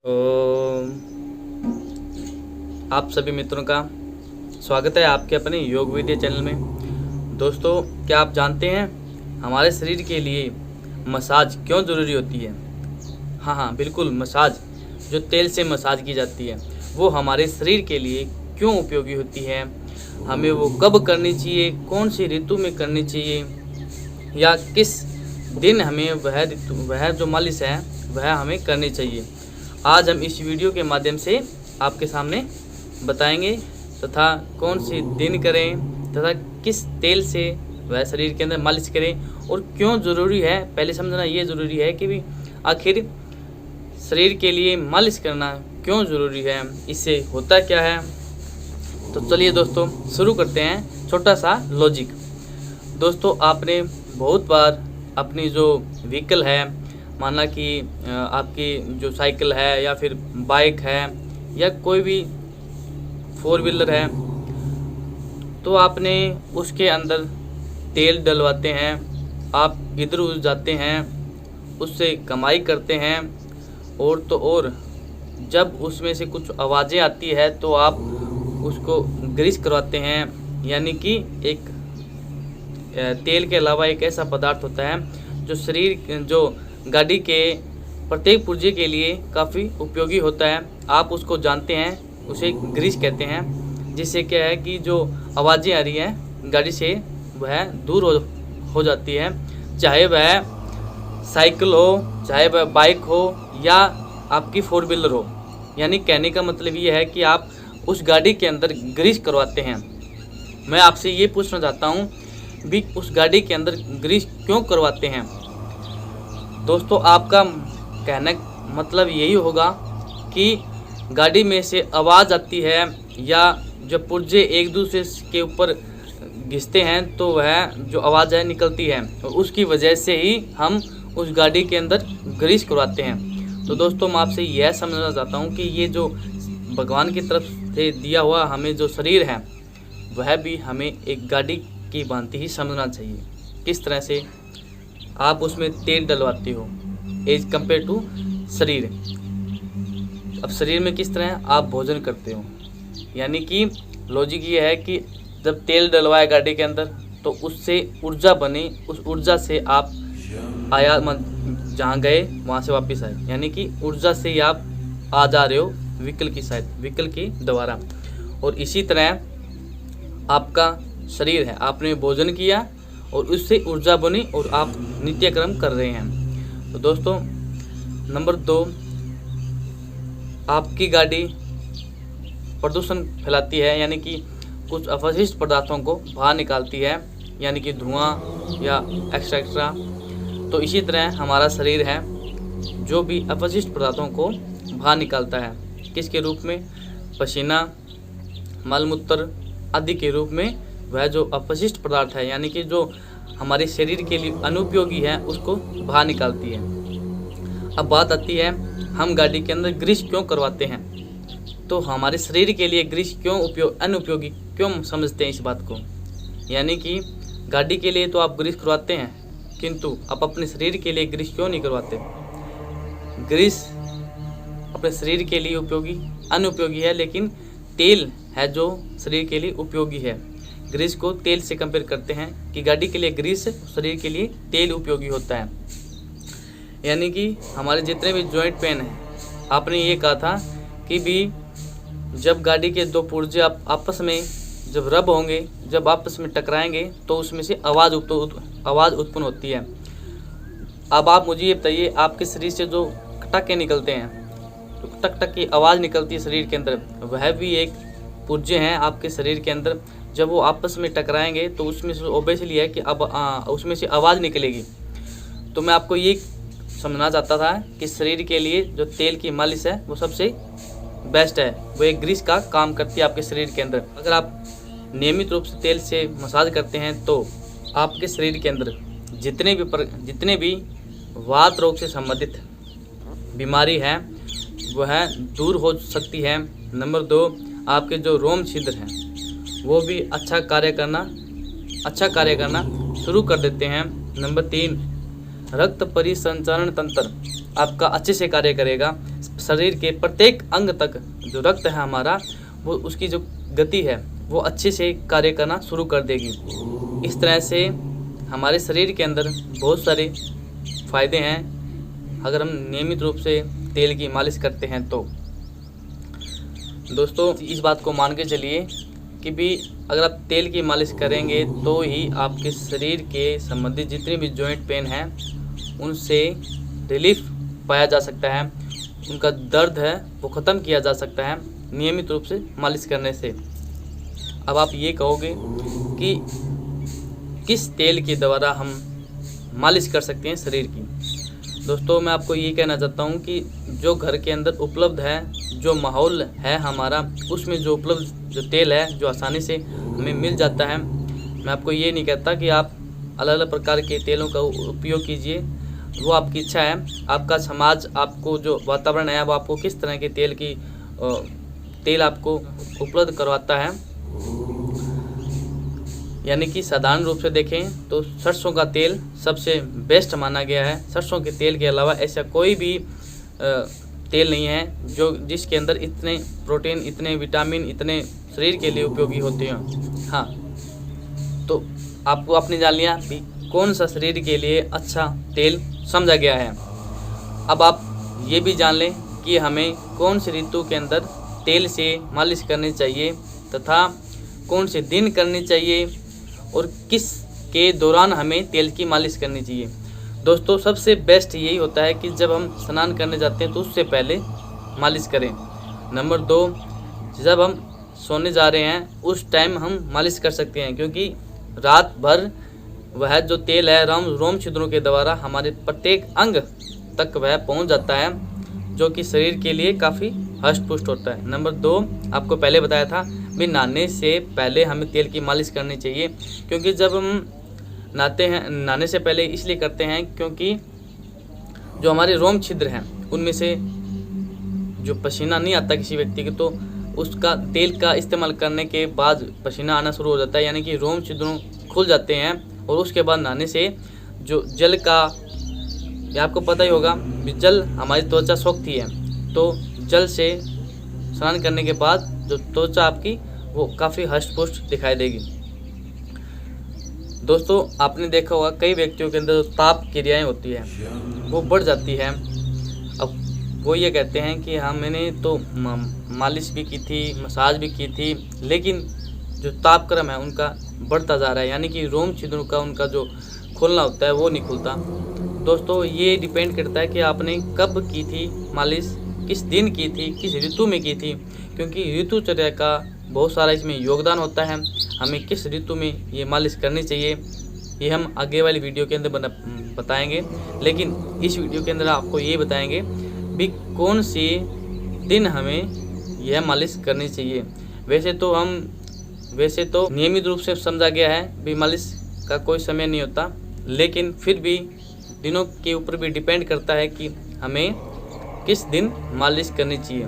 तो आप सभी मित्रों का स्वागत है आपके अपने योग विद्या चैनल में। दोस्तों, क्या आप जानते हैं हमारे शरीर के लिए मसाज क्यों ज़रूरी होती है? हाँ, बिल्कुल। मसाज, जो तेल से मसाज की जाती है, वो हमारे शरीर के लिए क्यों उपयोगी होती है, हमें वो कब करनी चाहिए, कौन सी ऋतु में करनी चाहिए, या किस दिन हमें वह जो मालिश है वह हमें करनी चाहिए। आज हम इस वीडियो के माध्यम से आपके सामने बताएंगे तथा कौन सी दिन करें तथा किस तेल से वह शरीर के अंदर मालिश करें और क्यों ज़रूरी है। पहले समझना ये ज़रूरी है कि भी आखिर शरीर के लिए मालिश करना क्यों ज़रूरी है, इससे होता क्या है। तो चलिए दोस्तों, शुरू करते हैं छोटा सा लॉजिक। दोस्तों, आपने बहुत बार अपनी जो व्हीकल है, माना कि आपकी जो साइकिल है या फिर बाइक है या कोई भी 4 व्हीलर है, तो आपने उसके अंदर तेल डलवाते हैं, आप इधर उधर जाते हैं, उससे कमाई करते हैं, और तो और जब उसमें से कुछ आवाज़ें आती है तो आप उसको ग्रीस करवाते हैं। यानी कि एक तेल के अलावा एक ऐसा पदार्थ होता है जो गाड़ी के प्रत्येक पुर्जे के लिए काफ़ी उपयोगी होता है। आप उसको जानते हैं, उसे ग्रीस कहते हैं, जिससे क्या है कि जो आवाज़ें आ रही हैं गाड़ी से वह दूर हो जाती है। चाहे वह साइकिल हो, चाहे वह बाइक हो या आपकी 4 व्हीलर हो। यानी कहने का मतलब ये है कि आप उस गाड़ी के अंदर ग्रीस करवाते हैं। मैं आपसे ये पूछना चाहता हूँ भी उस गाड़ी के अंदर ग्रीस क्यों करवाते हैं? दोस्तों, आपका कहने मतलब यही होगा कि गाड़ी में से आवाज़ आती है या जब पुर्जे एक दूसरे के ऊपर घिसते हैं तो वह जो आवाज़ है निकलती है, और उसकी वजह से ही हम उस गाड़ी के अंदर ग्रीस करवाते हैं। तो दोस्तों, मैं आपसे यह समझना चाहता हूँ कि ये जो भगवान की तरफ से दिया हुआ हमें जो शरीर है, वह भी हमें एक गाड़ी की भांति ही समझना चाहिए। किस तरह से आप उसमें तेल डलवाते हो एज कंपेयर टू शरीर। अब शरीर में किस तरह आप भोजन करते हो, यानी कि लॉजिक ये है कि जब तेल डलवाए गाड़ी के अंदर तो उससे ऊर्जा बनी, उस ऊर्जा से आप आया जहाँ गए वहाँ से वापस आए, यानी कि ऊर्जा से ही आप आ जा रहे हो व्हीकल के द्वारा। और इसी तरह आपका शरीर है, आपने भोजन किया और उससे ऊर्जा बनी और आप नित्यक्रम कर रहे हैं। तो दोस्तों, नंबर 2, आपकी गाड़ी प्रदूषण फैलाती है, यानी कि कुछ अपशिष्ट पदार्थों को बाहर निकालती है, यानी कि धुआं या एक्स्ट्रा। तो इसी तरह हमारा शरीर है जो भी अपशिष्ट पदार्थों को बाहर निकालता है, किसके रूप में? पसीना, मलमूत्र आदि के रूप में वह जो अपशिष्ट पदार्थ है, यानी कि जो हमारे शरीर के लिए अनुपयोगी है, उसको बाहर निकालती है। अब बात आती है हम गाड़ी के अंदर ग्रीस क्यों करवाते हैं। तो हमारे शरीर के लिए ग्रीस क्यों अनुपयोगी क्यों समझते हैं इस बात को? यानी कि गाड़ी के लिए तो आप ग्रीस करवाते हैं, किंतु आप अपने शरीर के लिए ग्रीस क्यों नहीं करवाते? ग्रीस अपने शरीर के लिए अनुपयोगी है, लेकिन तेल है जो शरीर के लिए उपयोगी है। ग्रीस को तेल से कंपेयर करते हैं कि गाड़ी के लिए ग्रीस, शरीर के लिए तेल उपयोगी होता है। यानी कि हमारे जितने भी जॉइंट पेन हैं, आपने ये कहा था कि भी जब गाड़ी के 2 पुर्जे आपस में जब रब होंगे, जब आपस में टकराएंगे तो उसमें से आवाज़ उत्पन्न होती है। अब आप मुझे ये बताइए, आपके शरीर से जो कटाके निकलते हैं, तो टक टक की आवाज़ निकलती है शरीर के अंदर, वह भी एक पुर्जे हैं आपके शरीर के अंदर। जब वो आपस में टकराएंगे तो उसमें से ऑब्वियसली है कि अब उसमें से आवाज़ निकलेगी। तो मैं आपको ये समझना चाहता था कि शरीर के लिए जो तेल की मालिश है वो सबसे बेस्ट है, वो एक ग्रीस का काम करती है आपके शरीर के अंदर। अगर आप नियमित रूप से तेल से मसाज करते हैं तो आपके शरीर के अंदर जितने भी वात रोग से संबंधित बीमारी है वह दूर हो सकती है। नंबर 2, आपके जो रोम छिद्र हैं वो भी अच्छा कार्य करना शुरू कर देते हैं। नंबर 3, रक्त परिसंचरण तंत्र आपका अच्छे से कार्य करेगा। शरीर के प्रत्येक अंग तक जो रक्त है हमारा, वो उसकी जो गति है वो अच्छे से कार्य करना शुरू कर देगी। इस तरह से हमारे शरीर के अंदर बहुत सारे फायदे हैं अगर हम नियमित रूप से तेल की मालिश करते हैं तो। दोस्तों, इस बात को मान के चलिए कि भी अगर आप तेल की मालिश करेंगे तो ही आपके शरीर के संबंधित जितने भी जॉइंट पेन हैं उनसे रिलीफ पाया जा सकता है, उनका दर्द है वो ख़त्म किया जा सकता है नियमित रूप से मालिश करने से। अब आप ये कहोगे कि किस तेल के द्वारा हम मालिश कर सकते हैं शरीर की। दोस्तों, मैं आपको ये कहना चाहता हूँ कि जो घर के अंदर उपलब्ध है, जो माहौल है हमारा, उसमें जो उपलब्ध जो तेल है जो आसानी से हमें मिल जाता है। मैं आपको ये नहीं कहता कि आप अलग अलग प्रकार के तेलों का उपयोग कीजिए, वो आपकी इच्छा है। आपका समाज, आपको जो वातावरण है वो आपको किस तरह के तेल आपको उपलब्ध करवाता है। यानी कि साधारण रूप से देखें तो सरसों का तेल सबसे बेस्ट माना गया है। सरसों के तेल के अलावा ऐसा कोई भी तेल नहीं है जिसके अंदर इतने प्रोटीन, इतने विटामिन, इतने शरीर के लिए उपयोगी होते हैं। हाँ, तो आपको आपने जान लिया कि कौन सा शरीर के लिए अच्छा तेल समझा गया है। अब आप ये भी जान लें कि हमें कौन सी ऋतु के अंदर तेल से मालिश करनी चाहिए तथा कौन से दिन करनी चाहिए और किस के दौरान हमें तेल की मालिश करनी चाहिए। दोस्तों, सबसे बेस्ट यही होता है कि जब हम स्नान करने जाते हैं तो उससे पहले मालिश करें। नंबर 2, जब हम सोने जा रहे हैं उस टाइम हम मालिश कर सकते हैं, क्योंकि रात भर वह जो तेल है रोम छिद्रों के द्वारा हमारे प्रत्येक अंग तक वह पहुंच जाता है, जो कि शरीर के लिए काफ़ी हष्ट पुष्ट होता है। नंबर 2, आपको पहले बताया था भी नहाने से पहले हमें तेल की मालिश करनी चाहिए, क्योंकि जब हम नहाते हैं, नहाने से पहले इसलिए करते हैं क्योंकि जो हमारे रोम छिद्र हैं उनमें से जो पसीना नहीं आता किसी व्यक्ति के, तो उसका तेल का इस्तेमाल करने के बाद पसीना आना शुरू हो जाता है, यानी कि रोम छिद्रों खुल जाते हैं। और उसके बाद नहाने से जो जल का, ये आपको पता ही होगा, जल हमारी त्वचा सोखती है, तो जल से स्नान करने के बाद जो त्वचा आपकी वो काफ़ी हष्ट पुष्ट दिखाई देगी। दोस्तों, आपने देखा होगा कई व्यक्तियों के अंदर जो ताप क्रियाएँ होती है वो बढ़ जाती है। अब वो ये कहते हैं कि हाँ, मैंने तो मालिश भी की थी, मसाज भी की थी, लेकिन जो तापक्रम है उनका बढ़ता जा रहा है, यानी कि रोम छिद्रों का उनका जो खुलना होता है वो नहीं खुलता। दोस्तों, ये डिपेंड करता है कि आपने कब की थी मालिश, किस दिन की थी, किस ऋतु में की थी, क्योंकि ऋतुचर्या का बहुत सारा इसमें योगदान होता है। हमें किस ऋतु में ये मालिश करनी चाहिए ये हम आगे वाली वीडियो के अंदर बताएंगे, लेकिन इस वीडियो के अंदर आपको ये बताएंगे भी कौन से दिन हमें यह मालिश करनी चाहिए। वैसे तो नियमित रूप से समझा गया है भी मालिश का कोई समय नहीं होता, लेकिन फिर भी दिनों के ऊपर भी डिपेंड करता है कि हमें किस दिन मालिश करनी चाहिए।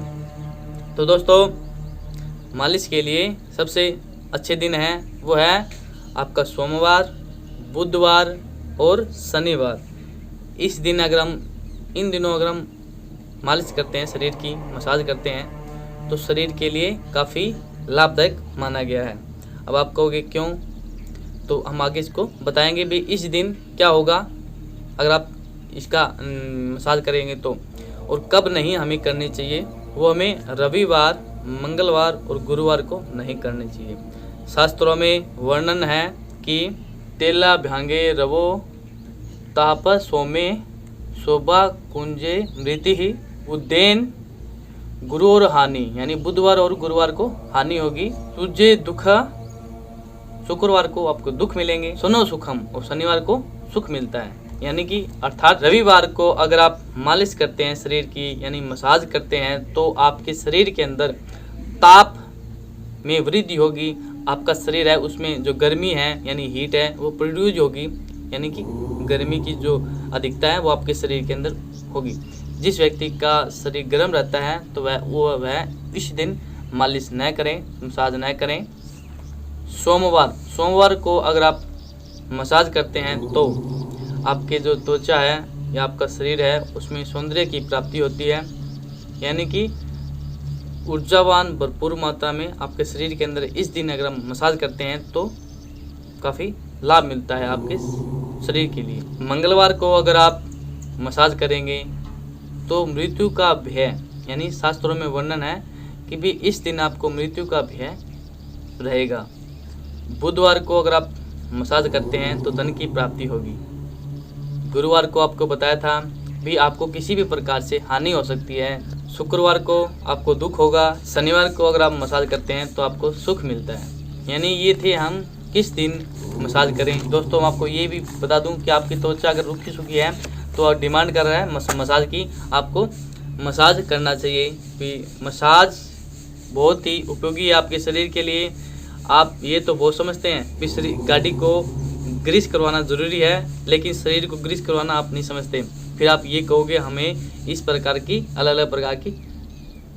तो दोस्तों, मालिश के लिए सबसे अच्छे दिन हैं वो है आपका सोमवार, बुधवार और शनिवार। इन दिनों अगर हम मालिश करते हैं, शरीर की मसाज करते हैं, तो शरीर के लिए काफ़ी लाभदायक माना गया है। अब आप कहोगे क्यों, तो हम आगे इसको बताएंगे भी इस दिन क्या होगा अगर आप इसका मसाज करेंगे तो, और कब नहीं हमें करनी चाहिए। वो हमें रविवार, मंगलवार और गुरुवार को नहीं करनी चाहिए। शास्त्रों में वर्णन है कि तेला भ्यांगे रवो ताप सोमे शोभा कुंजे मृति ही उद्देन गुरु और हानि, यानी बुधवार और गुरुवार को हानि होगी, तुझे दुख, शुक्रवार को आपको दुख मिलेंगे, सुनो सुखम, और शनिवार को सुख मिलता है। यानी कि अर्थात रविवार को अगर आप मालिश करते हैं शरीर की, यानी मसाज करते हैं, तो आपके शरीर के अंदर ताप में वृद्धि होगी। आपका शरीर है उसमें जो गर्मी है यानी हीट है वो प्रोड्यूस होगी, यानी कि गर्मी की जो अधिकता है वो आपके शरीर के अंदर होगी। जिस व्यक्ति का शरीर गर्म रहता है तो वह इस दिन मालिश न करें, मसाज न करें। सोमवार को अगर आप मसाज करते हैं तो आपके जो त्वचा है या आपका शरीर है उसमें सौंदर्य की प्राप्ति होती है। यानी कि ऊर्जावान भरपूर मात्रा में आपके शरीर के अंदर इस दिन अगर हम मसाज करते हैं तो काफ़ी लाभ मिलता है आपके शरीर के लिए। मंगलवार को अगर आप मसाज करेंगे तो मृत्यु का भय, यानी शास्त्रों में वर्णन है कि भी इस दिन आपको मृत्यु का भय रहेगा। बुधवार को अगर आप मसाज करते हैं तो धन की प्राप्ति होगी। गुरुवार को आपको बताया था भी आपको किसी भी प्रकार से हानि हो सकती है। शुक्रवार को आपको दुख होगा। शनिवार को अगर आप मसाज करते हैं तो आपको सुख मिलता है। यानी ये थे हम किस दिन मसाज करें। दोस्तों मैं आपको ये भी बता दूं कि आपकी त्वचा अगर रूखी सूखी है तो डिमांड कर रहा है मसाज की, आपको मसाज करना चाहिए। भी मसाज बहुत ही उपयोगी है आपके शरीर के लिए। आप ये तो बहुत समझते हैं कि शरीर गाड़ी को ग्रीस करवाना ज़रूरी है, लेकिन शरीर को ग्रीस करवाना आप नहीं समझते। फिर आप ये कहोगे हमें इस प्रकार की अलग अलग प्रकार की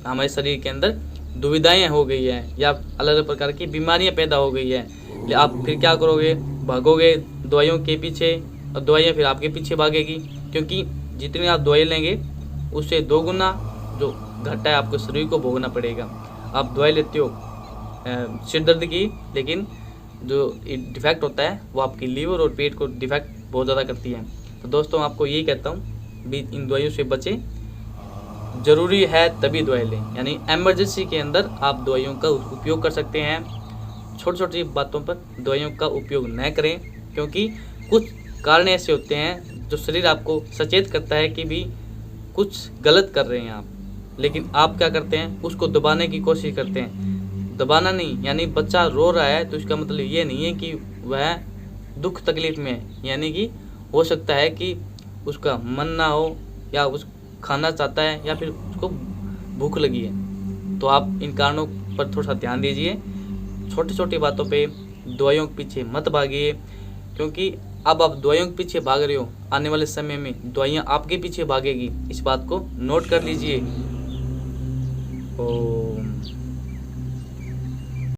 हमारे शरीर के अंदर दुविधाएं हो गई हैं या अलग अलग प्रकार की बीमारियां पैदा हो गई हैं। आप फिर क्या करोगे, भागोगे दवाइयों के पीछे और दवाइयाँ फिर आपके पीछे भागेगी, क्योंकि जितनी आप दवाई लेंगे उससे 2 गुना जो घाटा है आपको शरीर को भोगना पड़ेगा। आप दवाई लेते हो सिर दर्द की, लेकिन जो डिफेक्ट होता है वो आपकी लीवर और पेट को डिफेक्ट बहुत ज़्यादा करती है। तो दोस्तों आपको यही कहता हूँ भी इन दवाइयों से बचें। ज़रूरी है तभी दवाई लें, यानी एमरजेंसी के अंदर आप दवाइयों का उपयोग कर सकते हैं। छोटी छोटी बातों पर दवाइयों का उपयोग न करें, क्योंकि कुछ कारण ऐसे होते हैं जो शरीर आपको सचेत करता है कि भी कुछ गलत कर रहे हैं आप, लेकिन आप क्या करते हैं उसको दबाने की कोशिश करते हैं। दबाना नहीं, यानी बच्चा रो रहा है तो इसका मतलब ये नहीं है कि वह दुख तकलीफ में है, यानी कि हो सकता है कि उसका मन ना हो या उस खाना चाहता है या फिर उसको भूख लगी है। तो आप इन कारणों पर थोड़ा सा ध्यान दीजिए। छोटी छोटी बातों पे दवाइयों के पीछे मत भागिए, क्योंकि अब आप दवाइयों के पीछे भाग रहे हो, आने वाले समय में दवाइयाँ आपके पीछे भागेगी। इस बात को नोट कर लीजिए।